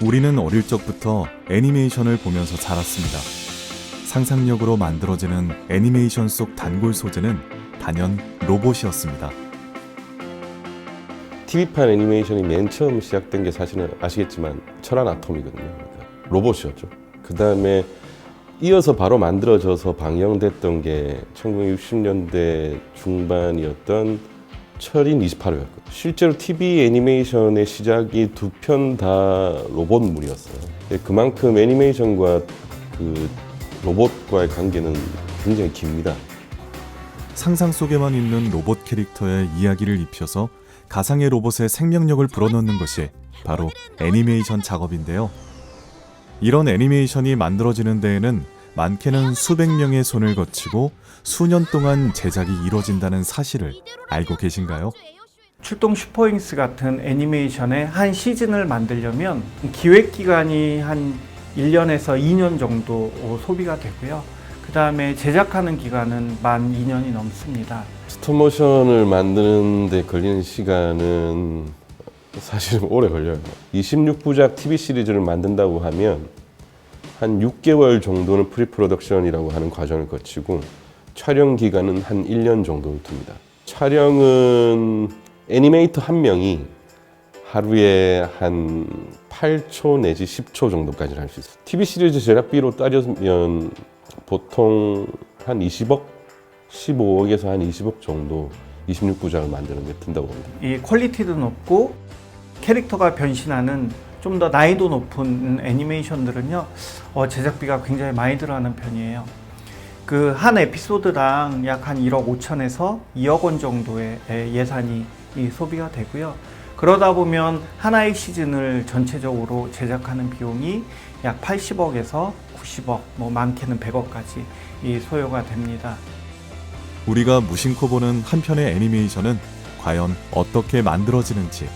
우리는 어릴 적부터 애니메이션을 보면서 자랐습니다. 상상력으로 만들어지는 애니메이션 속 단골 소재는 단연 로봇이었습니다. TV판 애니메이션이 맨 처음 시작된 게 사실은 아시겠지만 철안 아톰이거든요. 그러니까 로봇이었죠. 그 다음에 이어서 바로 만들어져서 방영됐던 게 1960년대 중반이었던 철인 28호였거든요. 실제로 TV 애니메이션의 시작이 두 편 다 로봇물이었어요. 그만큼 애니메이션과 그 로봇과의 관계는 굉장히 깁니다. 상상 속에만 있는 로봇 캐릭터의 이야기를 입혀서 가상의 로봇의 생명력을 불어넣는 것이 바로 애니메이션 작업인데요. 이런 애니메이션이 만들어지는 데에는 많게는 수백 명의 손을 거치고 수년 동안 제작이 이루어진다는 사실을 알고 계신가요? 출동 슈퍼윙스 같은 애니메이션의 한 시즌을 만들려면 기획 기간이 한 1년에서 2년 정도 소비가 되고요. 그 다음에 제작하는 기간은 만 2년이 넘습니다. 스톱모션을 만드는 데 걸리는 시간은 사실은 오래 걸려요. 26부작 TV 시리즈를 만든다고 하면 한 6개월 정도는 프리프로덕션이라고 하는 과정을 거치고 촬영 기간은 한 1년 정도를 둡니다. 촬영은 애니메이터 한 명이 하루에 한 8초 내지 10초 정도까지는 할 수 있어요. TV 시리즈 제작비로 따지면 보통 한 20억? 15억에서 한 20억 정도 26부작을 만드는 데 든다고 봅니다. 이 퀄리티도 높고 캐릭터가 변신하는 좀 더 난이도 높은 애니메이션들은요, 제작비가 굉장히 많이 들어가는 편이에요. 그 한 에피소드당 약 한 1억 5천에서 2억 원 정도의 예산이 소비가 되고요. 그러다 보면 하나의 시즌을 전체적으로 제작하는 비용이 약 80억에서 90억, 많게는 100억까지 소요가 됩니다. 우리가 무심코 보는 한 편의 애니메이션은 과연 어떻게 만들어지는지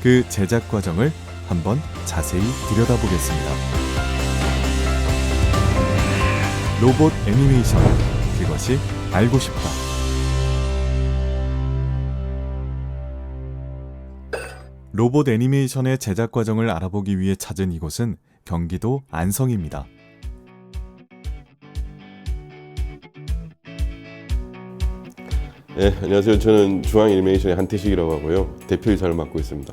그 제작 과정을 한번 자세히 들여다보겠습니다. 로봇 애니메이션, 그것이 알고 싶다. 로봇 애니메이션의 제작 과정을 알아보기 위해 찾은 이곳은 경기도 안성입니다. 네, 안녕하세요. 저는 중앙애니메이션의 한태식이라고 하고요. 대표이사를 맡고 있습니다.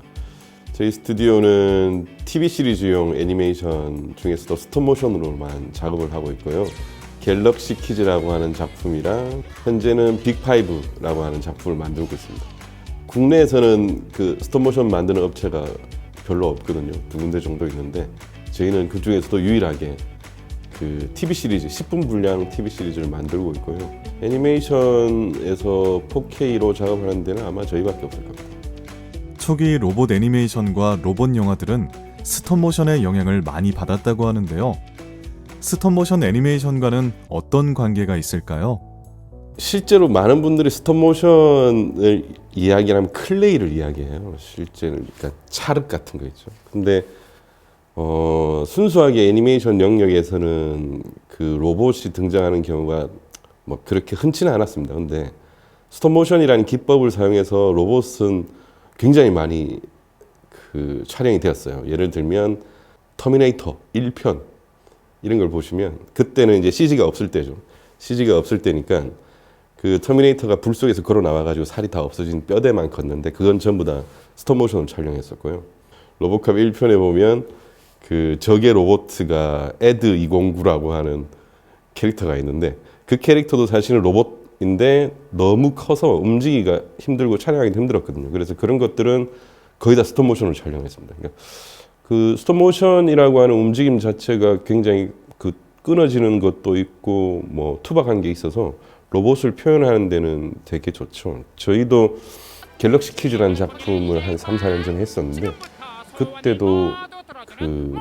저희 스튜디오는 TV 시리즈용 애니메이션 중에서도 스톱모션으로만 작업을 하고 있고요. 갤럭시 키즈라고 하는 작품이랑 현재는 빅5라고 하는 작품을 만들고 있습니다. 국내에서는 그 스톱모션 만드는 업체가 별로 없거든요. 두 군데 정도 있는데 저희는 그 중에서도 유일하게 그 TV 시리즈, 10분 분량 TV 시리즈를 만들고 있고요. 애니메이션에서 4K로 작업하는 데는 아마 저희밖에 없을 겁니다. 초기 로봇 애니메이션과 로봇 영화들은 스톱모션의 영향을 많이 받았다고 하는데요. 스톱모션 애니메이션과는 어떤 관계가 있을까요? 실제로 많은 분들이 스톱모션을 이야기하면 클레이를 이야기해요. 실제로 그러니까 찰흙 같은 거 있죠. 근데 순수하게 애니메이션 영역에서는 그 로봇이 등장하는 경우가 뭐 그렇게 흔치는 않았습니다. 근데 스톱모션이라는 기법을 사용해서 로봇은 굉장히 많이 그 촬영이 되었어요. 예를 들면 터미네이터 1편 이런 걸 보시면 그때는 이제 CG가 없을 때죠. CG가 없을 때니까 그 터미네이터가 불 속에서 걸어 나와가지고 살이 다 없어진 뼈대만 컸는데 그건 전부 다 스톱모션으로 촬영했었고요. 로보캅 1편에 보면 그 적의 로봇가 에드 209라고 하는 캐릭터가 있는데 그 캐릭터도 사실은 로봇인데 너무 커서 움직이기가 힘들고 촬영하기도 힘들었거든요. 그래서 그런 것들은 거의 다 스톱모션으로 촬영했습니다. 그러니까 그 스톱모션이라고 하는 움직임 자체가 굉장히 그 끊어지는 것도 있고 뭐 투박한 게 있어서 로봇을 표현하는 데는 되게 좋죠. 저희도 갤럭시 퀴즈라는 작품을 한 3, 4년 전에 했었는데 그때도 그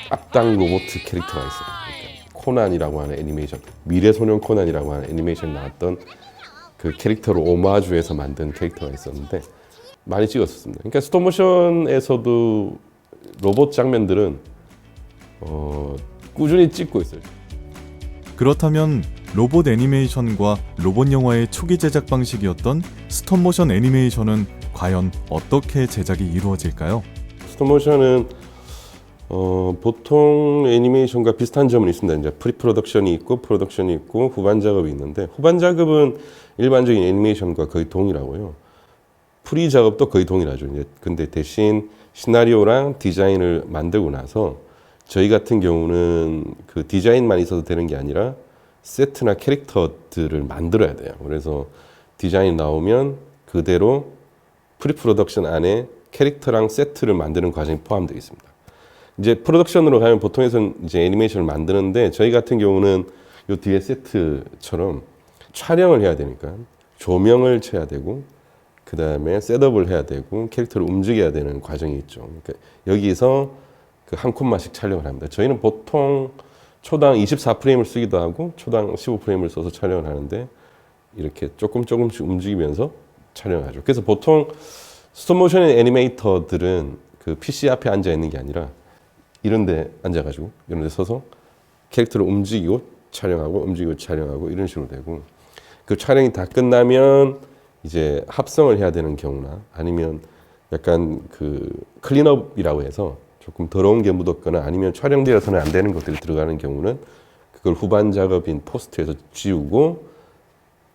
악당 로봇 캐릭터가 있어요. 그러니까 코난이라고 하는 애니메이션, 미래소년 코난이라고 하는 애니메이션 나왔던 그 캐릭터로 오마주해서 만든 캐릭터가 있었는데 많이 찍었었습니다. 그러니까 스톱모션에서도 로봇 장면들은 꾸준히 찍고 있어요. 그렇다면 로봇 애니메이션과 로봇 영화의 초기 제작 방식이었던 스톱모션 애니메이션은 과연 어떻게 제작이 이루어질까요? 스톱모션은 보통 애니메이션과 비슷한 점은 있습니다. 이제 프리프로덕션이 있고 프로덕션이 있고 후반 작업이 있는데 후반 작업은 일반적인 애니메이션과 거의 동일하고요. 프리 작업도 거의 동일하죠. 이제 근데 대신 시나리오랑 디자인을 만들고 나서 저희 같은 경우는 그 디자인만 있어도 되는 게 아니라 세트나 캐릭터들을 만들어야 돼요. 그래서 디자인 나오면 그대로 프리프로덕션 안에 캐릭터랑 세트를 만드는 과정이 포함되어 있습니다. 이제 프로덕션으로 가면 보통에서는 이제 애니메이션을 만드는데 저희 같은 경우는 요 뒤에 세트처럼 촬영을 해야 되니까 조명을 쳐야 되고 그 다음에 셋업을 해야 되고 캐릭터를 움직여야 되는 과정이 있죠. 그러니까 여기서 그 한 컷만씩 촬영을 합니다. 저희는 보통 초당 24프레임을 쓰기도 하고 초당 15프레임을 써서 촬영을 하는데 이렇게 조금씩 움직이면서 촬영하죠. 그래서 보통 스톱모션 애니메이터들은 그 PC 앞에 앉아 있는 게 아니라 이런 데 앉아가지고 이런 데 서서 캐릭터를 움직이고 촬영하고 움직이고 촬영하고 이런 식으로 되고 그 촬영이 다 끝나면 이제 합성을 해야 되는 경우나 아니면 약간 그 클린업이라고 해서 조금 더러운 게 묻었거나 아니면 촬영되어서는 안 되는 것들이 들어가는 경우는 그걸 후반 작업인 포스트에서 지우고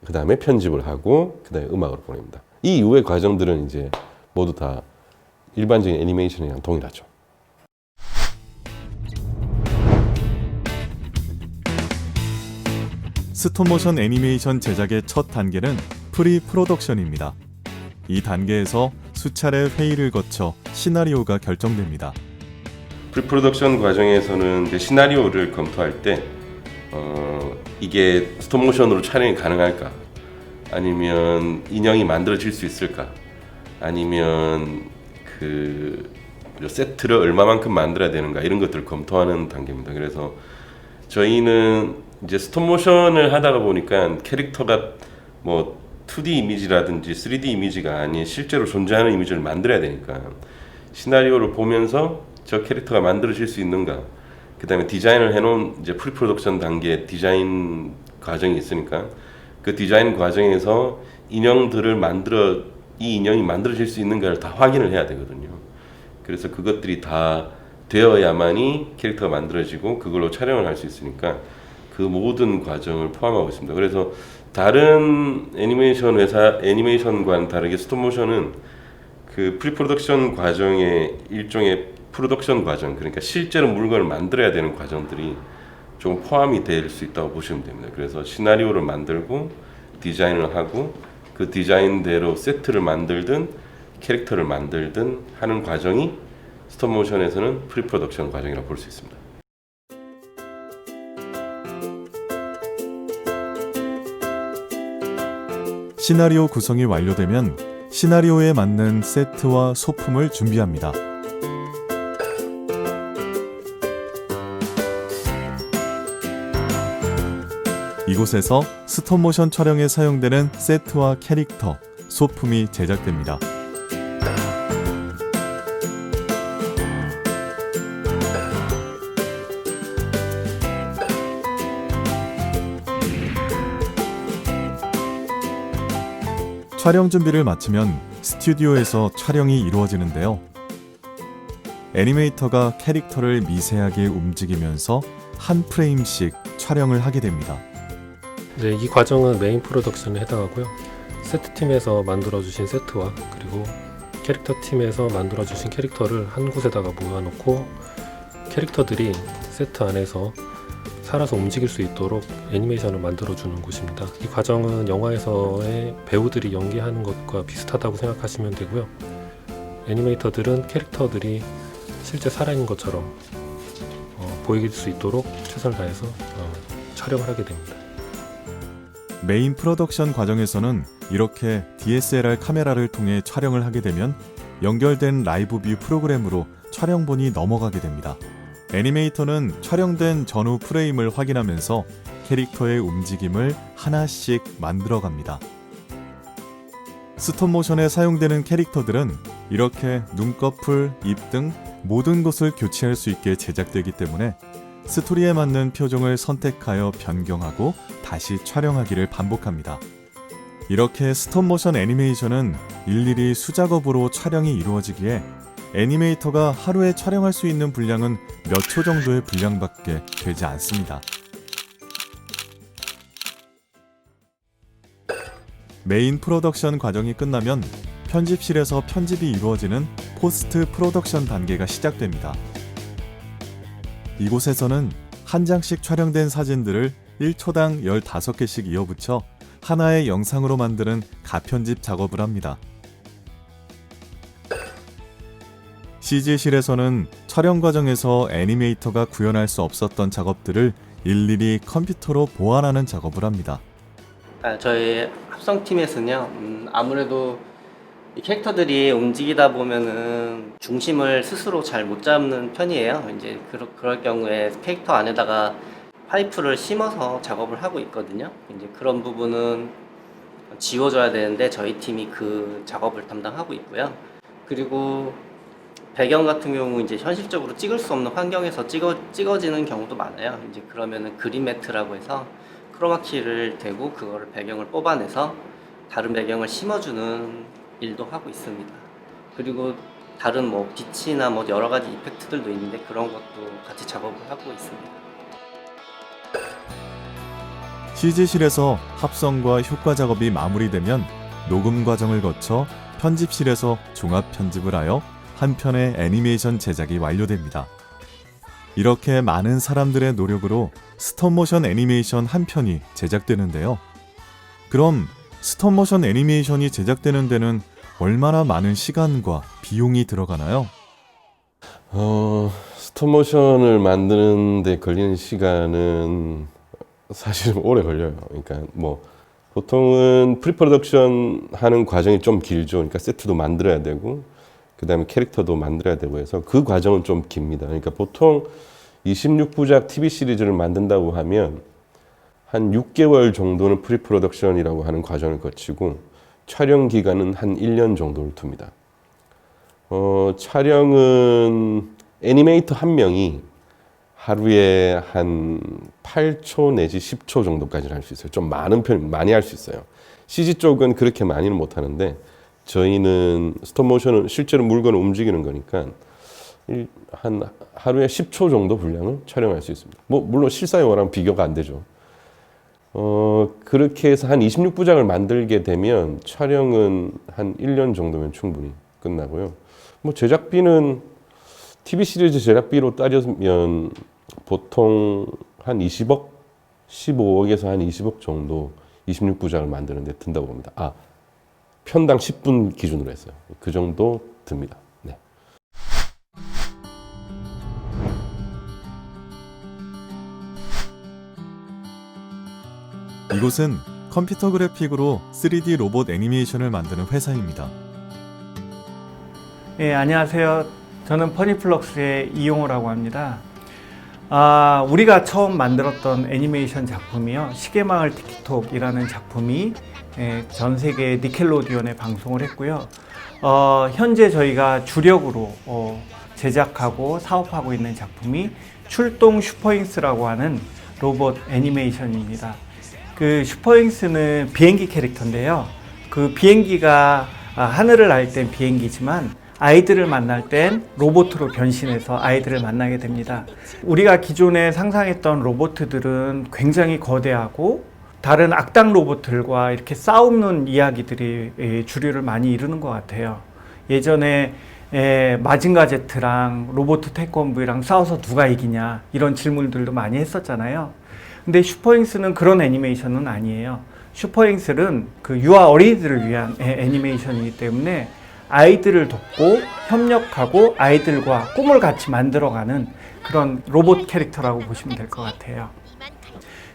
그 다음에 편집을 하고 그 다음에 음악으로 보냅니다. 이 이후의 과정들은 이제 모두 다 일반적인 애니메이션이랑 동일하죠. 스톱모션 애니메이션 제작의 첫 단계는 프리 프로덕션입니다. 이 단계에서 수차례 회의를 거쳐 시나리오가 결정됩니다. 프리프로덕션 과정에서는 이제 시나리오를 검토할 때 이게 스톱모션으로 촬영이 가능할까? 아니면 인형이 만들어질 수 있을까? 아니면 그 세트를 얼마만큼 만들어야 되는가? 이런 것들을 검토하는 단계입니다. 그래서 저희는 이제 스톱모션을 하다가 보니까 캐릭터가 뭐 2D 이미지라든지 3D 이미지가 아닌 실제로 존재하는 이미지를 만들어야 되니까 시나리오를 보면서 저 캐릭터가 만들어질 수 있는가, 그 다음에 디자인을 해놓은 이제 프리프로덕션 단계 디자인 과정이 있으니까 그 디자인 과정에서 인형들을 이 인형이 만들어질 수 있는가를 다 확인을 해야 되거든요. 그래서 그것들이 다 되어야만이 캐릭터가 만들어지고 그걸로 촬영을 할 수 있으니까 그 모든 과정을 포함하고 있습니다. 그래서 다른 애니메이션과는 다르게 스톱모션은 그 프리프로덕션 과정의 일종의 프로덕션 과정, 그러니까 실제로 물건을 만들어야 되는 과정들이 좀 포함이 될 수 있다고 보시면 됩니다. 그래서 시나리오를 만들고 디자인을 하고 그 디자인대로 세트를 만들든 캐릭터를 만들든 하는 과정이 스톱모션에서는 프리프로덕션 과정이라고 볼 수 있습니다. 시나리오 구성이 완료되면 시나리오에 맞는 세트와 소품을 준비합니다. 이곳에서 스톱모션 촬영에 사용되는 세트와 캐릭터, 소품이 제작됩니다. 촬영 준비를 마치면 스튜디오에서 촬영이 이루어지는데요. 애니메이터가 캐릭터를 미세하게 움직이면서 한 프레임씩 촬영을 하게 됩니다. 네, 이 과정은 메인 프로덕션에 해당하고요. 세트팀에서 만들어주신 세트와 그리고 캐릭터 팀에서 만들어주신 캐릭터를 한 곳에다가 모아놓고 캐릭터들이 세트 안에서 살아서 움직일 수 있도록 애니메이션을 만들어주는 곳입니다. 이 과정은 영화에서의 배우들이 연기하는 것과 비슷하다고 생각하시면 되고요. 애니메이터들은 캐릭터들이 실제 살아있는 것처럼 보일 수 있도록 최선을 다해서 촬영을 하게 됩니다. 메인 프로덕션 과정에서는 이렇게 DSLR 카메라를 통해 촬영을 하게 되면 연결된 라이브 뷰 프로그램으로 촬영본이 넘어가게 됩니다. 애니메이터는 촬영된 전후 프레임을 확인하면서 캐릭터의 움직임을 하나씩 만들어갑니다. 스톱모션에 사용되는 캐릭터들은 이렇게 눈꺼풀, 입 등 모든 것을 교체할 수 있게 제작되기 때문에 스토리에 맞는 표정을 선택하여 변경하고 다시 촬영하기를 반복합니다. 이렇게 스톱모션 애니메이션은 일일이 수작업으로 촬영이 이루어지기에 애니메이터가 하루에 촬영할 수 있는 분량은 몇 초 정도의 분량밖에 되지 않습니다. 메인 프로덕션 과정이 끝나면 편집실에서 편집이 이루어지는 포스트 프로덕션 단계가 시작됩니다. 이곳에서는 한 장씩 촬영된 사진들을 1초당 15개씩 이어붙여 하나의 영상으로 만드는 가편집 작업을 합니다. CG실에서는 촬영 과정에서 애니메이터가 구현할 수 없었던 작업들을 일일이 컴퓨터로 보완하는 작업을 합니다. 저희 합성팀에서는요, 아무래도 이 캐릭터들이 움직이다 보면은 중심을 스스로 잘 못 잡는 편이에요. 이제 그럴 경우에 캐릭터 안에다가 파이프를 심어서 작업을 하고 있거든요. 이제 그런 부분은 지워줘야 되는데 저희 팀이 그 작업을 담당하고 있고요. 그리고 배경 같은 경우 이제 현실적으로 찍을 수 없는 환경에서 찍어지는 경우도 많아요. 이제 그러면은 그린 매트라고 해서 크로마키를 대고 그거를 배경을 뽑아내서 다른 배경을 심어주는 일도 하고 있습니다. 그리고 다른 뭐 빛이나 뭐 여러 가지 이펙트들도 있는데 그런 것도 같이 작업을 하고 있습니다. CG실에서 합성과 효과 작업이 마무리되면 녹음 과정을 거쳐 편집실에서 종합 편집을 하여 한 편의 애니메이션 제작이 완료됩니다. 이렇게 많은 사람들의 노력으로 스톱모션 애니메이션 한 편이 제작되는데요. 그럼 스톱모션 애니메이션이 제작되는 데는 얼마나 많은 시간과 비용이 들어가나요? 스톱모션을 만드는 데 걸리는 시간은 사실 오래 걸려요. 그러니까 뭐 보통은 프리프로덕션 하는 과정이 좀 길죠. 그러니까 세트도 만들어야 되고 그 다음에 캐릭터도 만들어야 되고 해서 그 과정은 좀 깁니다. 그러니까 보통 26부작 TV 시리즈를 만든다고 하면 한 6개월 정도는 프리프로덕션이라고 하는 과정을 거치고 촬영 기간은 한 1년 정도를 둡니다. 촬영은 애니메이터 한 명이 하루에 한 8초 내지 10초 정도까지는 할 수 있어요. 좀 많이 할 수 있어요. CG 쪽은 그렇게 많이는 못 하는데 저희는 스톱모션은 실제로 물건을 움직이는 거니까 한 하루에 10초 정도 분량을 촬영할 수 있습니다. 뭐 물론 실사 영화랑 비교가 안 되죠. 그렇게 해서 한 26부작을 만들게 되면 촬영은 한 1년 정도면 충분히 끝나고요. 뭐 제작비는 TV 시리즈 제작비로 따지면 보통 한 20억, 15억에서 한 20억 정도 26부작을 만드는 데 든다고 봅니다. 편당 10분 기준으로 했어요. 그 정도 듭니다. 네. 이곳은 컴퓨터 그래픽으로 3D 로봇 애니메이션을 만드는 회사입니다. 예, 안녕하세요. 저는 퍼니플럭스의 이용호라고 합니다. 우리가 처음 만들었던 애니메이션 작품이요. 시계마을 티키톡이라는 작품이 전 세계 니켈로디온에 방송을 했고요. 현재 저희가 주력으로 제작하고 사업하고 있는 작품이 출동 슈퍼윙스라고 하는 로봇 애니메이션입니다. 그 슈퍼윙스는 비행기 캐릭터인데요. 그 비행기가 하늘을 날 땐 비행기지만 아이들을 만날 땐 로봇으로 변신해서 아이들을 만나게 됩니다. 우리가 기존에 상상했던 로봇들은 굉장히 거대하고 다른 악당 로봇들과 이렇게 싸우는 이야기들이 주류를 많이 이루는 것 같아요. 예전에 마징가 제트랑 로봇 태권브이랑 싸워서 누가 이기냐 이런 질문들도 많이 했었잖아요. 근데 슈퍼윙스는 그런 애니메이션은 아니에요. 슈퍼윙스는 그 유아 어린이들을 위한 애니메이션이기 때문에 아이들을 돕고 협력하고 아이들과 꿈을 같이 만들어가는 그런 로봇 캐릭터라고 보시면 될 것 같아요.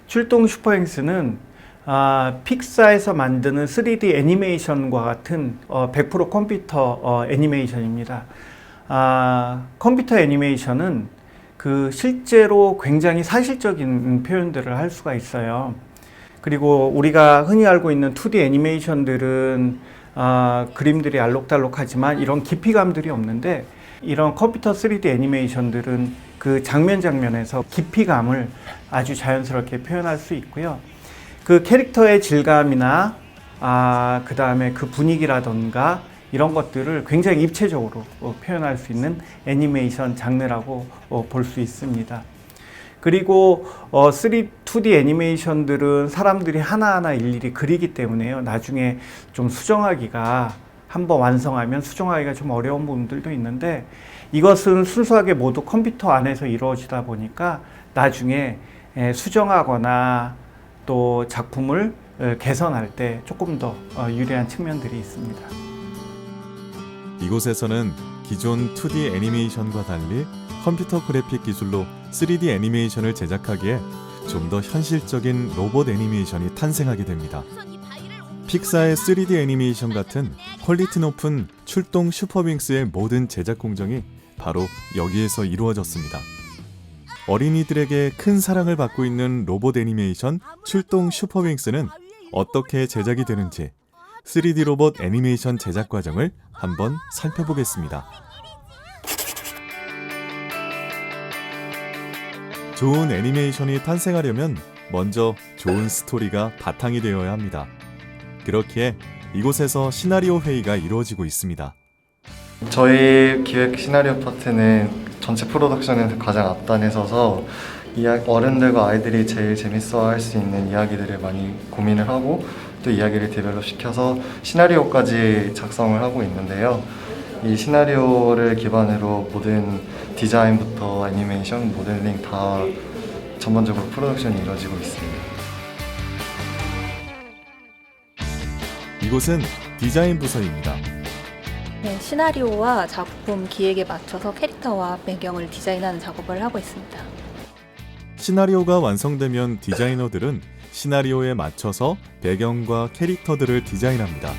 출동 슈퍼윙스는 픽사에서 만드는 3D 애니메이션과 같은 100% 컴퓨터 애니메이션입니다. 컴퓨터 애니메이션은 그 실제로 굉장히 사실적인 표현들을 할 수가 있어요. 그리고 우리가 흔히 알고 있는 2D 애니메이션들은 그림들이 알록달록하지만 이런 깊이감들이 없는데 이런 컴퓨터 3D 애니메이션들은 그 장면에서 깊이감을 아주 자연스럽게 표현할 수 있고요. 그 캐릭터의 질감이나 그 다음에 그 분위기라던가 이런 것들을 굉장히 입체적으로 표현할 수 있는 애니메이션 장르라고 볼 수 있습니다. 그리고 2D 애니메이션들은 사람들이 하나하나 일일이 그리기 때문에요. 나중에 좀 수정하기가 한번 완성하면 수정하기가 좀 어려운 부분들도 있는데 이것은 순수하게 모두 컴퓨터 안에서 이루어지다 보니까 나중에 수정하거나 또 작품을 개선할 때 조금 더 유리한 측면들이 있습니다. 이곳에서는 기존 2D 애니메이션과 달리 컴퓨터 그래픽 기술로 3D 애니메이션을 제작하기에 좀 더 현실적인 로봇 애니메이션이 탄생하게 됩니다. 픽사의 3D 애니메이션 같은 퀄리티 높은 출동 슈퍼윙스의 모든 제작 공정이 바로 여기에서 이루어졌습니다. 어린이들에게 큰 사랑을 받고 있는 로봇 애니메이션 출동 슈퍼윙스는 어떻게 제작이 되는지 3D 로봇 애니메이션 제작 과정을 한번 살펴보겠습니다. 좋은 애니메이션이 탄생하려면 먼저 좋은 스토리가 바탕이 되어야 합니다. 그렇기에 이곳에서 시나리오 회의가 이루어지고 있습니다. 저희 기획 시나리오 파트는 전체 프로덕션에서 가장 앞단에 서서 어른들과 아이들이 제일 재밌어할 수 있는 이야기들을 많이 고민을 하고 또 이야기를 디벨롭 시켜서 시나리오까지 작성을 하고 있는데요. 이 시나리오를 기반으로 모든 디자인부터 애니메이션, 모델링 다 전반적으로 프로덕션이 이루어지고 있습니다. 이곳은 디자인 부서입니다. 네, 시나리오와 작품 기획에 맞춰서 캐릭터와 배경을 디자인하는 작업을 하고 있습니다. 시나리오가 완성되면 디자이너들은 시나리오에 맞춰서 배경과 캐릭터들을 디자인합니다.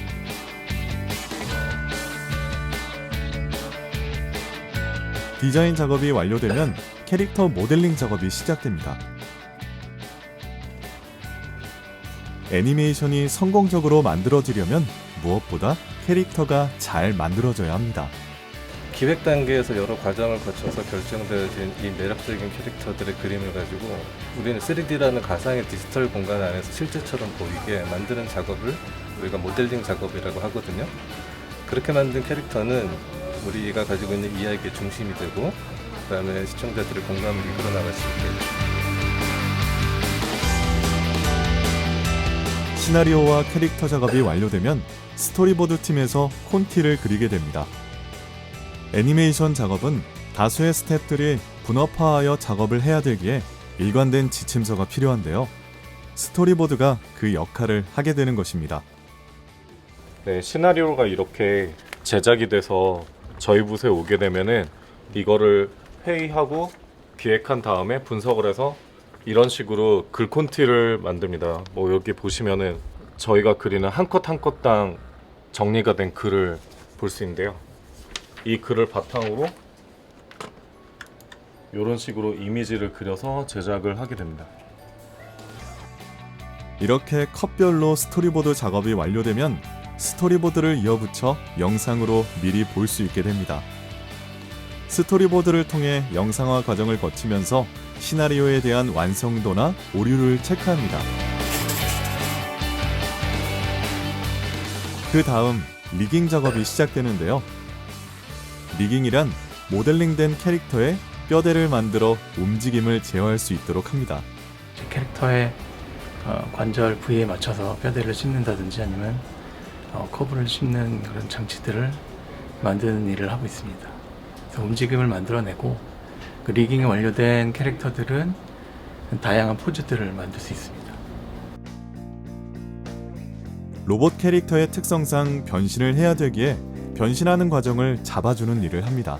디자인 작업이 완료되면 캐릭터 모델링 작업이 시작됩니다. 애니메이션이 성공적으로 만들어지려면 무엇보다 캐릭터가 잘 만들어져야 합니다. 기획 단계에서 여러 과정을 거쳐서 결정되어진 이 매력적인 캐릭터들의 그림을 가지고 우리는 3D라는 가상의 디지털 공간 안에서 실제처럼 보이게 만드는 작업을 우리가 모델링 작업이라고 하거든요. 그렇게 만든 캐릭터는 우리가 가지고 있는 이야기의 중심이 되고 그다음에 시청자들의 공감을 이끌어 나갈 수 있게. 시나리오와 캐릭터 작업이 완료되면 스토리보드 팀에서 콘티를 그리게 됩니다. 애니메이션 작업은 다수의 스태프들이 분업화하여 작업을 해야 되기에 일관된 지침서가 필요한데요. 스토리보드가 그 역할을 하게 되는 것입니다. 네, 시나리오가 이렇게 제작이 돼서 저희 부서에 오게 되면은 이거를 회의하고 기획한 다음에 분석을 해서 이런 식으로 글 콘티를 만듭니다. 뭐 여기 보시면은 저희가 그리는 한 컷 한 컷당 정리가 된 글을 볼 수 있는데요. 이 글을 바탕으로 이런 식으로 이미지를 그려서 제작을 하게 됩니다. 이렇게 컷별로 스토리보드 작업이 완료되면 스토리보드를 이어붙여 영상으로 미리 볼 수 있게 됩니다. 스토리보드를 통해 영상화 과정을 거치면서 시나리오에 대한 완성도나 오류를 체크합니다. 그 다음 리깅 작업이 시작되는데요. 리깅이란 모델링된 캐릭터의 뼈대를 만들어 움직임을 제어할 수 있도록 합니다. 캐릭터의 관절 부위에 맞춰서 뼈대를 씹는다든지 아니면 커브를 씹는 그런 장치들을 만드는 일을 하고 있습니다. 그래서 움직임을 만들어내고 그 리깅이 완료된 캐릭터들은 다양한 포즈들을 만들 수 있습니다. 로봇 캐릭터의 특성상 변신을 해야 되기에 변신하는 과정을 잡아주는 일을 합니다.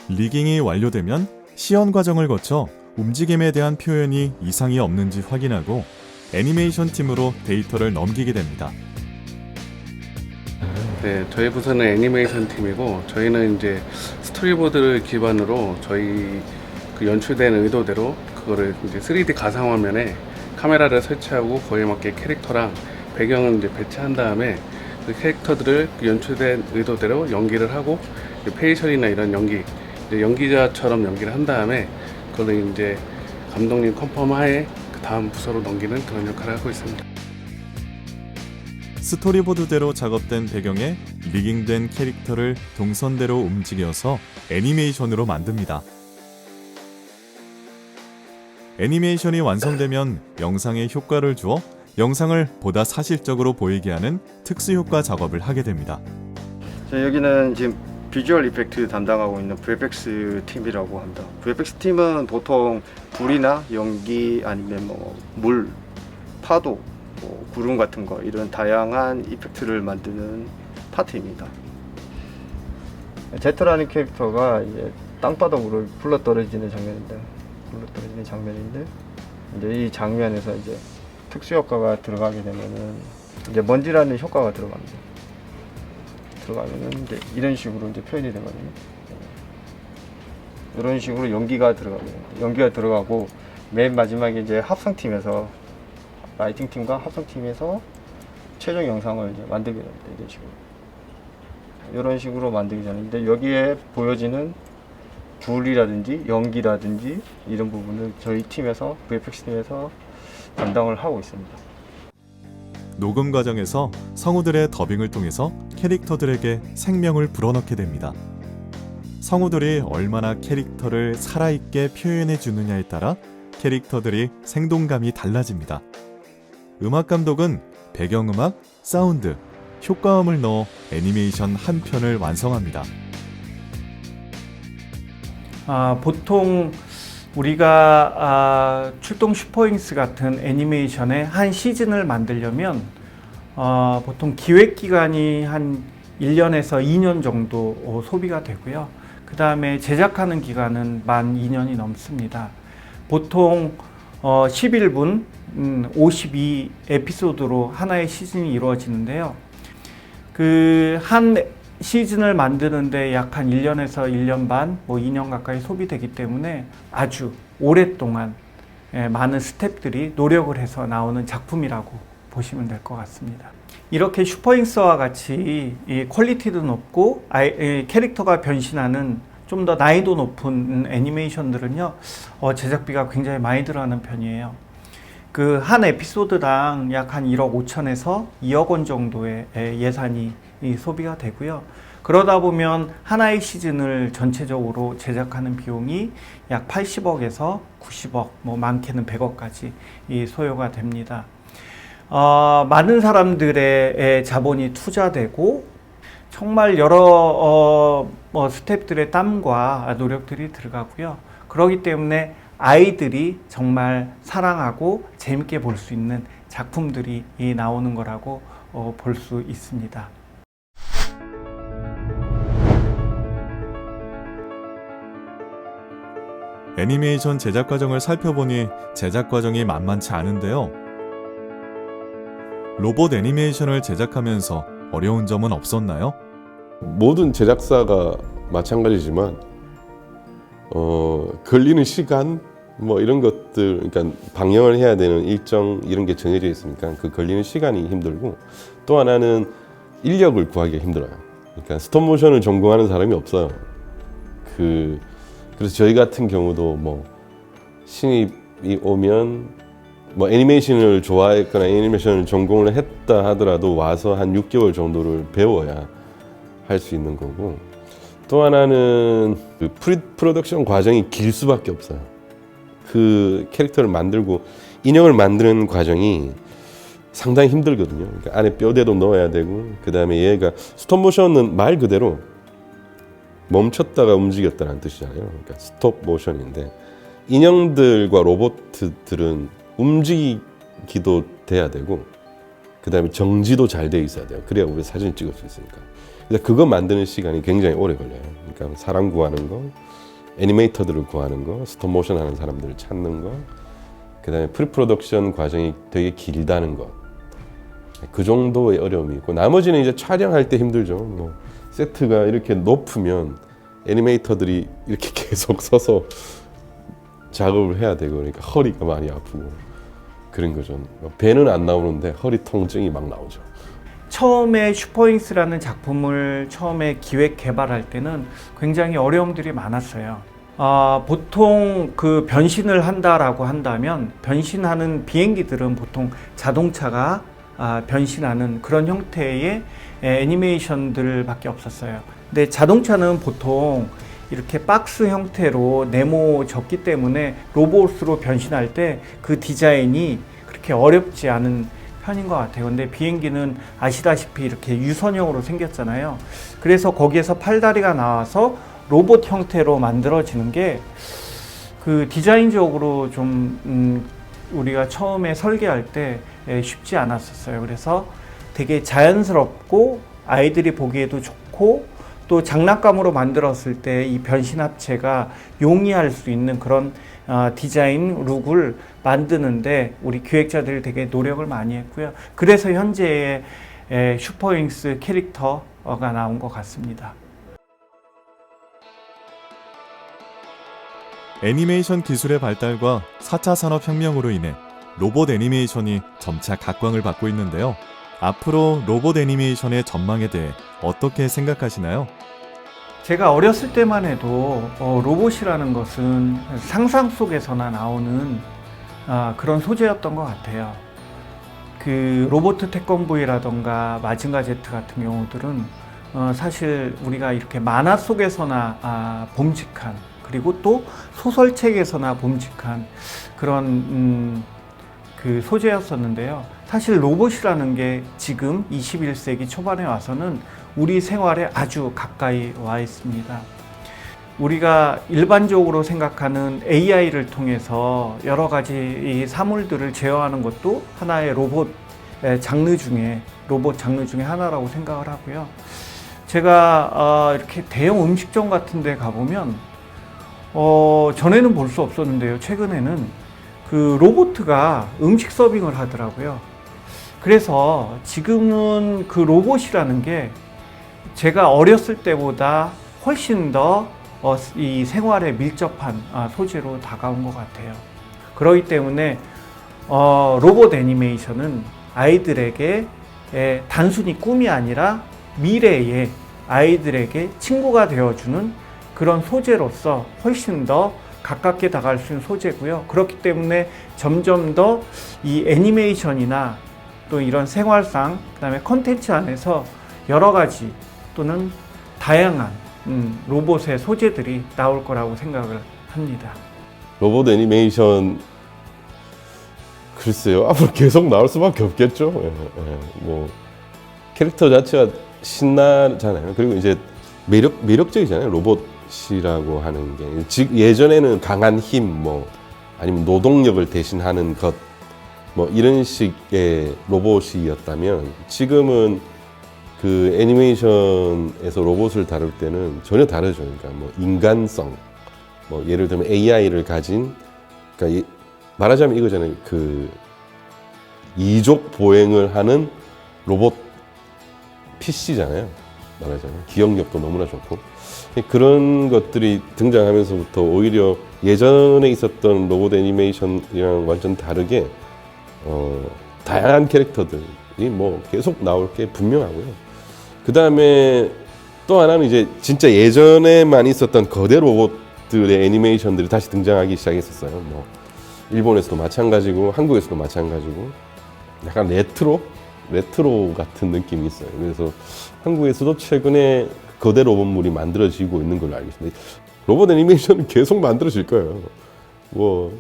리깅이 완료되면 시연 과정을 거쳐 움직임에 대한 표현이 이상이 없는지 확인하고 애니메이션 팀으로 데이터를 넘기게 됩니다. 네, 저희 부서는 애니메이션 팀이고 저희는 이제 스토리보드를 기반으로 저희 그 연출된 의도대로 그거를 이제 3D 가상 화면에 카메라를 설치하고 거기에 맞게 캐릭터랑 배경을 이제 배치한 다음에 그 캐릭터들을 그 연출된 의도대로 연기를 하고 페이셜이나 이런 연기, 이제 연기자처럼 연기를 한 다음에 그걸 이제 감독님 컨펌 하에 그 다음 부서로 넘기는 그런 역할을 하고 있습니다. 스토리보드대로 작업된 배경에 리깅된 캐릭터를 동선대로 움직여서 애니메이션으로 만듭니다. 애니메이션이 완성되면 영상에 효과를 주어 영상을 보다 사실적으로 보이게 하는 특수효과 작업을 하게 됩니다. 여기는 지금 비주얼 이펙트 담당하고 있는 VFX 팀이라고 합니다. VFX 팀은 보통 불이나 연기 아니면 물, 파도, 구름 같은 거 이런 다양한 이펙트를 만드는 파트입니다. 제트라는 캐릭터가 이제 땅바닥으로 굴러 떨어지는 장면인데 이제 이 장면에서 이제 특수 효과가 들어가게 되면은 이제 먼지라는 효과가 들어갑니다. 들어가면은 이제 이런 식으로 이제 표현이 되거든요. 이런 식으로 연기가 들어가고 맨 마지막에 이제 합성팀에서 라이팅 팀과 합성팀에서 최종 영상을 이제 만들게 됩니다. 이런 식으로 만들게 되는데 여기에 보여지는 불이라든지 연기라든지 이런 부분을 저희 팀에서 VFX 팀에서 담당을 하고 있습니다. 녹음 과정에서 성우들의 더빙을 통해서 캐릭터들에게 생명을 불어넣게 됩니다. 성우들이 얼마나 캐릭터를 살아있게 표현해 주느냐에 따라 캐릭터들이 생동감이 달라집니다. 음악 감독은 배경음악, 사운드, 효과음을 넣어 애니메이션 한 편을 완성합니다. 보통 우리가 출동 슈퍼윙스 같은 애니메이션의 한 시즌을 만들려면 보통 기획 기간이 한 1년에서 2년 정도 소비가 되고요. 그 다음에 제작하는 기간은 만 2년이 넘습니다. 보통 11분 52 에피소드로 하나의 시즌이 이루어지는데요. 그 한 시즌을 만드는데 약 한 1년에서 1년 반, 2년 가까이 소비되기 때문에 아주 오랫동안 많은 스태프들이 노력을 해서 나오는 작품이라고 보시면 될 것 같습니다. 이렇게 슈퍼잉스와 같이 이 퀄리티도 높고 캐릭터가 변신하는 좀 더 난이도 높은 애니메이션들은요, 제작비가 굉장히 많이 들어가는 편이에요. 그 한 에피소드당 약 한 1억 5천에서 2억 원 정도의 예산이 소비가 되고요. 그러다 보면 하나의 시즌을 전체적으로 제작하는 비용이 약 80억에서 90억, 많게는 100억까지 소요가 됩니다. 많은 사람들의 자본이 투자되고 정말 여러 스태프들의 땀과 노력들이 들어가고요. 그렇기 때문에 아이들이 정말 사랑하고 재밌게 볼 수 있는 작품들이 나오는 거라고 볼 수 있습니다. 애니메이션 제작 과정을 살펴보니 제작 과정이 만만치 않은데요. 로봇 애니메이션을 제작하면서 어려운 점은 없었나요? 모든 제작사가 마찬가지지만 걸리는 시간 이런 것들, 그러니까 방영을 해야 되는 일정 이런 게 정해져 있으니까 그 걸리는 시간이 힘들고, 또 하나는 인력을 구하기가 힘들어요. 그러니까 스톱모션을 전공하는 사람이 없어요. 그래서 저희 같은 경우도 신입이 오면 애니메이션을 좋아했거나 애니메이션을 전공을 했다 하더라도 와서 한 6개월 정도를 배워야 할 수 있는 거고, 또 하나는 그 프로덕션 과정이 길 수밖에 없어요. 그 캐릭터를 만들고 인형을 만드는 과정이 상당히 힘들거든요. 그러니까 안에 뼈대도 넣어야 되고, 그 다음에 얘가 스톱모션은 말 그대로 멈췄다가 움직였다는 뜻이잖아요. 그러니까 스톱 모션인데, 인형들과 로봇들은 움직이기도 돼야 되고, 그 다음에 정지도 잘 돼 있어야 돼요. 그래야 우리 사진 찍을 수 있으니까. 그래서 그거 만드는 시간이 굉장히 오래 걸려요. 그러니까 사람 구하는 거, 애니메이터들을 구하는 거, 스톱 모션 하는 사람들을 찾는 거, 그 다음에 프리프로덕션 과정이 되게 길다는 것. 그 정도의 어려움이 있고, 나머지는 이제 촬영할 때 힘들죠. 세트가 이렇게 높으면 애니메이터들이 이렇게 계속 서서 작업을 해야 되고, 그러니까 허리가 많이 아프고 그런 거죠. 배는 안 나오는데 허리 통증이 막 나오죠. 처음에 슈퍼윙스라는 작품을 처음에 기획 개발할 때는 굉장히 어려움들이 많았어요. 보통 그 변신을 한다라고 한다면 변신하는 비행기들은 보통 자동차가 변신하는 그런 형태의 애니메이션들밖에 없었어요. 근데 자동차는 보통 이렇게 박스 형태로 네모졌기 때문에 로봇으로 변신할 때 그 디자인이 그렇게 어렵지 않은 편인 것 같아요. 근데 비행기는 아시다시피 이렇게 유선형으로 생겼잖아요. 그래서 거기에서 팔다리가 나와서 로봇 형태로 만들어지는 게 그 디자인적으로 좀 우리가 처음에 설계할 때 쉽지 않았었어요. 그래서 되게 자연스럽고 아이들이 보기에도 좋고 또 장난감으로 만들었을 때 이 변신 합체가 용이할 수 있는 그런 디자인 룩을 만드는데 우리 기획자들이 되게 노력을 많이 했고요. 그래서 현재의 슈퍼윙스 캐릭터가 나온 것 같습니다. 애니메이션 기술의 발달과 4차 산업혁명으로 인해 로봇 애니메이션이 점차 각광을 받고 있는데요. 앞으로 로봇 애니메이션의 전망에 대해 어떻게 생각하시나요? 제가 어렸을 때만 해도 로봇이라는 것은 상상 속에서나 나오는 그런 소재였던 것 같아요. 그 로보트 태권브이라던가 마징가 제트 같은 경우들은 사실 우리가 이렇게 만화 속에서나 봄직한 그리고 또 소설책에서나 봄직한 그런 그 소재였었는데요. 사실 로봇이라는 게 지금 21세기 초반에 와서는 우리 생활에 아주 가까이 와 있습니다. 우리가 일반적으로 생각하는 AI를 통해서 여러 가지 사물들을 제어하는 것도 하나의 로봇 장르 중에 하나라고 생각을 하고요. 제가 이렇게 대형 음식점 같은 데 가보면 전에는 볼 수 없었는데요. 최근에는 그 로봇가 음식 서빙을 하더라고요. 그래서 지금은 그 로봇이라는 게 제가 어렸을 때보다 훨씬 더 이 생활에 밀접한 소재로 다가온 것 같아요. 그렇기 때문에 로봇 애니메이션은 아이들에게 단순히 꿈이 아니라 미래의 아이들에게 친구가 되어주는 그런 소재로서 훨씬 더 가깝게 다가갈 수 있는 소재고요. 그렇기 때문에 점점 더 이 애니메이션이나 또 이런 생활상 그다음에 콘텐츠 안에서 여러 가지 또는 다양한 로봇의 소재들이 나올 거라고 생각을 합니다. 로봇 애니메이션 글쎄요, 앞으로 계속 나올 수밖에 없겠죠. 뭐 캐릭터 자체가 신나잖아요. 그리고 이제 매력적이잖아요. 로봇이라고 하는 게 예전에는 강한 힘, 뭐 아니면 노동력을 대신하는 것, 뭐 이런 식의 로봇이었다면 지금은 그 애니메이션에서 로봇을 다룰 때는 전혀 다르죠. 그러니까 뭐 인간성, 뭐 예를 들면 AI를 가진, 그러니까 말하자면 이거잖아요. 그 이족 보행을 하는 로봇 PC잖아요. 말하자면 기억력도 너무나 좋고 그런 것들이 등장하면서부터 오히려 예전에 있었던 로봇 애니메이션이랑 완전 다르게 다양한 캐릭터들이 뭐 계속 나올 게 분명하고요. 그 다음에 또 하나는 이제 진짜 예전에만 있었던 거대 로봇들의 애니메이션들이 다시 등장하기 시작했었어요. 뭐 일본에서도 마찬가지고 한국에서도 마찬가지고 약간 레트로 같은 느낌이 있어요. 그래서 한국에서도 최근에 거대 로봇물이 만들어지고 있는 걸로 알고 있습니다. 로봇 애니메이션은 계속 만들어질 거예요. 뭐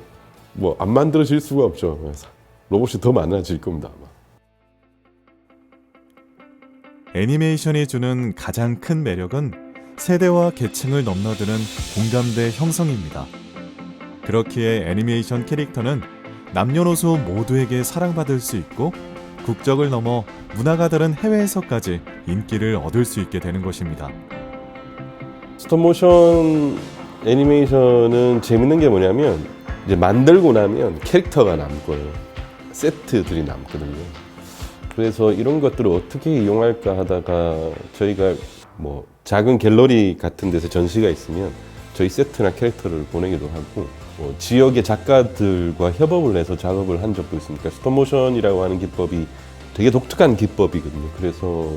안 만들어질 수가 없죠. 그래서 로봇이 더 많아질 겁니다, 아마. 애니메이션이 주는 가장 큰 매력은 세대와 계층을 넘나드는 공감대 형성입니다. 그렇기에 애니메이션 캐릭터는 남녀노소 모두에게 사랑받을 수 있고 국적을 넘어 문화가 다른 해외에서까지 인기를 얻을 수 있게 되는 것입니다. 스톱모션 애니메이션은 재밌는 게 뭐냐면 이제 만들고 나면 캐릭터가 남고요. 세트들이 남거든요. 그래서 이런 것들을 어떻게 이용할까 하다가 저희가 뭐 작은 갤러리 같은 데서 전시가 있으면 저희 세트나 캐릭터를 보내기도 하고 뭐 지역의 작가들과 협업을 해서 작업을 한 적도 있으니까 스톱모션이라고 하는 기법이 되게 독특한 기법이거든요. 그래서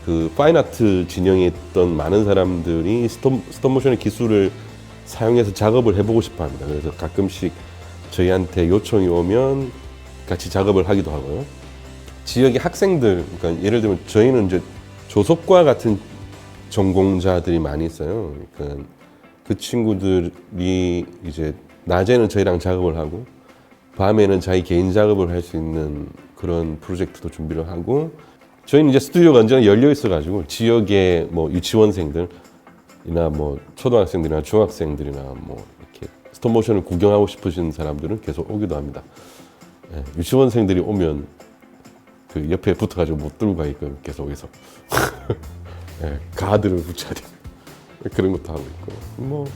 그 파인아트 진영에 있던 많은 사람들이 스톱모션의 기술을 사용해서 작업을 해보고 싶어 합니다. 그래서 가끔씩 저희한테 요청이 오면 같이 작업을 하기도 하고요. 지역의 학생들, 그러니까 예를 들면 저희는 이제 조속과 같은 전공자들이 많이 있어요. 그러니까 그 친구들이 이제 낮에는 저희랑 작업을 하고 밤에는 자기 개인 작업을 할 수 있는 그런 프로젝트도 준비를 하고, 저희는 이제 스튜디오가 완전히 열려 있어가지고 지역의 뭐 유치원생들이나 뭐 초등학생들이나 중학생들이나 뭐 이렇게 스톱모션을 구경하고 싶으신 사람들은 계속 오기도 합니다. 예, 유치원생들이 오면 그 옆에 붙어가지고 못 들고 가니까 계속해서 예, 가드를 붙여야 그런 것도 하고 있고, 뭐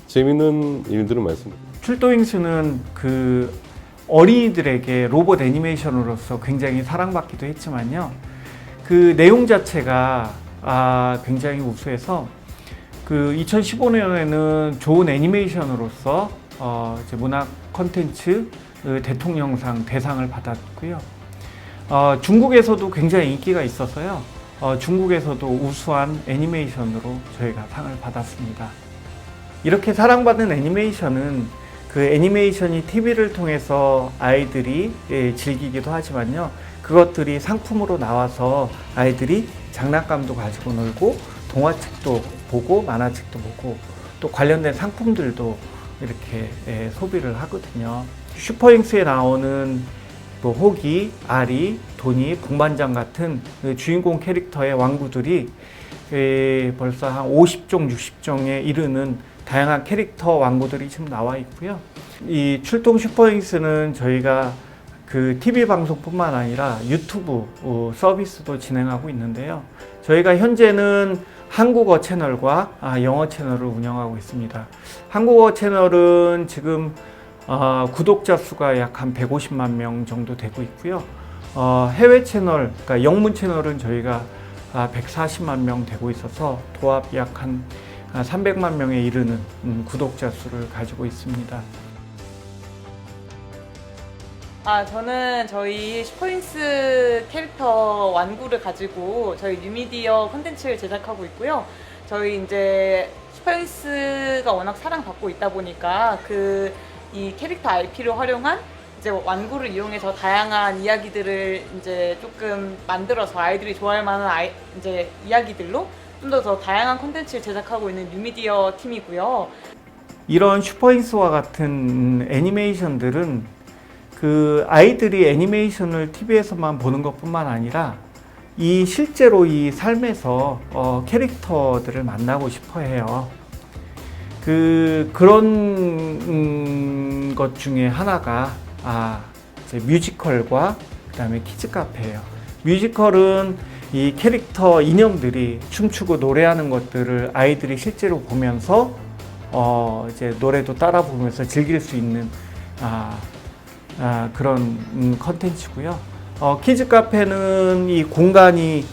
재밌는 일들은 많습니다. 출동행수는 그 어린이들에게 로봇 애니메이션으로서 굉장히 사랑받기도 했지만요. 그 내용 자체가 굉장히 우수해서 그 2015년에는 좋은 애니메이션으로서 이제 문화 콘텐츠 대통령상 대상을 받았고요. 중국에서도 굉장히 인기가 있어서요. 중국에서도 우수한 애니메이션으로 저희가 상을 받았습니다. 이렇게 사랑받는 애니메이션은 그 애니메이션이 TV를 통해서 아이들이 즐기기도 하지만요. 그것들이 상품으로 나와서 아이들이 장난감도 가지고 놀고 동화책도 보고 만화책도 보고 또 관련된 상품들도 이렇게 소비를 하거든요. 슈퍼잉스에 나오는 뭐 호기, 아리, 도니, 봉반장 같은 그 주인공 캐릭터의 왕구들이 벌써 한 50종, 60종에 이르는 다양한 캐릭터 왕구들이 지금 나와 있고요. 이 출동 슈퍼잉스는 저희가 그 TV 방송뿐만 아니라 유튜브 서비스도 진행하고 있는데요. 저희가 현재는 한국어 채널과 영어 채널을 운영하고 있습니다. 한국어 채널은 지금 구독자 수가 약 한 150만 명 정도 되고 있고요. 해외 채널, 그러니까 영문 채널은 저희가 140만 명 되고 있어서 도합 약 한 300만 명에 이르는 구독자 수를 가지고 있습니다. 저는 저희 슈퍼잉스 캐릭터 완구를 가지고 저희 뉴미디어 콘텐츠를 제작하고 있고요. 저희 이제 슈퍼잉스가 워낙 사랑받고 있다 보니까 이 캐릭터 IP를 활용한 이제 완구를 이용해서 다양한 이야기들을 이제 조금 만들어서 아이들이 좋아할 만한 이제 이야기들로 좀 더 다양한 콘텐츠를 제작하고 있는 뉴미디어 팀이고요. 이런 슈퍼잉스와 같은 애니메이션들은 그 아이들이 애니메이션을 TV에서만 보는 것뿐만 아니라 이 실제로 이 삶에서 캐릭터들을 만나고 싶어 해요. 그런 것 중에 하나가 이제 뮤지컬과 그다음에 키즈 카페예요. 뮤지컬은 이 캐릭터 인형들이 춤추고 노래하는 것들을 아이들이 실제로 보면서 이제 노래도 따라 부르면서 즐길 수 있는 그런 컨텐츠고요. 키즈 카페는 이 공간이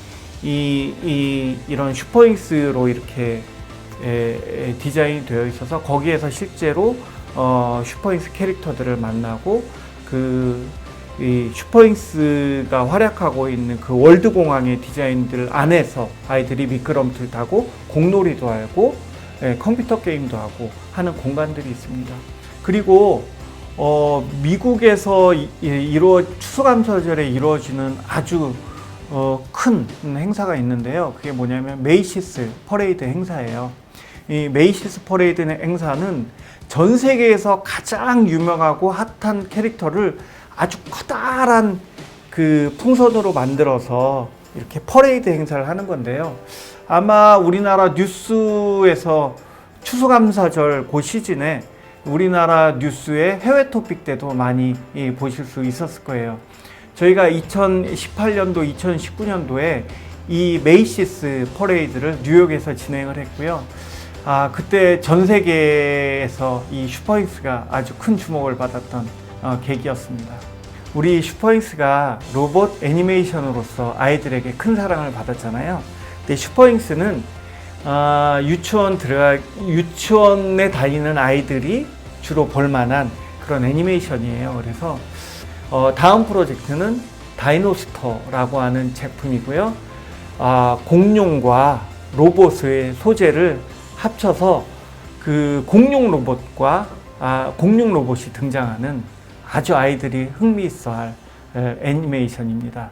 이런 슈퍼잉스로 이렇게 디자인이 되어 있어서 거기에서 실제로 슈퍼잉스 캐릭터들을 만나고 이 슈퍼잉스가 활약하고 있는 그 월드공항의 디자인들 안에서 아이들이 미끄럼틀 타고 공놀이도 하고 컴퓨터 게임도 하고 하는 공간들이 있습니다. 그리고 미국에서 추수감사절에 이루어지는 아주 큰 행사가 있는데요. 그게 뭐냐면 메이시스 퍼레이드 행사예요. 이 메이시스 퍼레이드 행사는 전 세계에서 가장 유명하고 핫한 캐릭터를 아주 커다란 그 풍선으로 만들어서 이렇게 퍼레이드 행사를 하는 건데요. 아마 우리나라 뉴스에서 추수감사절 그 시즌에 우리나라 뉴스의 해외 토픽 때도 많이 보실 수 있었을 거예요. 저희가 2018년도, 2019년도에 이 메이시스 퍼레이드를 뉴욕에서 진행을 했고요. 그때 전 세계에서 이 슈퍼잉스가 아주 큰 주목을 받았던 계기였습니다. 우리 슈퍼잉스가 로봇 애니메이션으로서 아이들에게 큰 사랑을 받았잖아요. 근데 슈퍼잉스는 유치원에 다니는 아이들이 주로 볼만한 그런 애니메이션이에요. 그래서 다음 프로젝트는 다이노스터라고 하는 제품이고요. 공룡과 로봇의 소재를 합쳐서 그 공룡 로봇이 등장하는 아주 아이들이 흥미있어할 애니메이션입니다.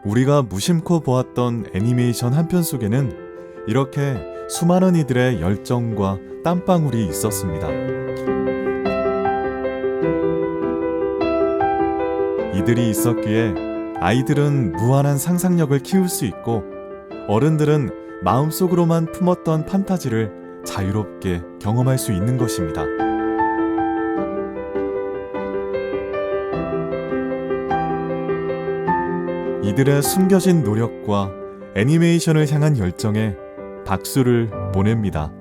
우리가 무심코 보았던 애니메이션 한 편 속에는 이렇게 수많은 이들의 열정과 땀방울이 있었습니다. 이들이 있었기에 아이들은 무한한 상상력을 키울 수 있고 어른들은 마음속으로만 품었던 판타지를 자유롭게 경험할 수 있는 것입니다. 이들의 숨겨진 노력과 애니메이션을 향한 열정에 박수를 보냅니다.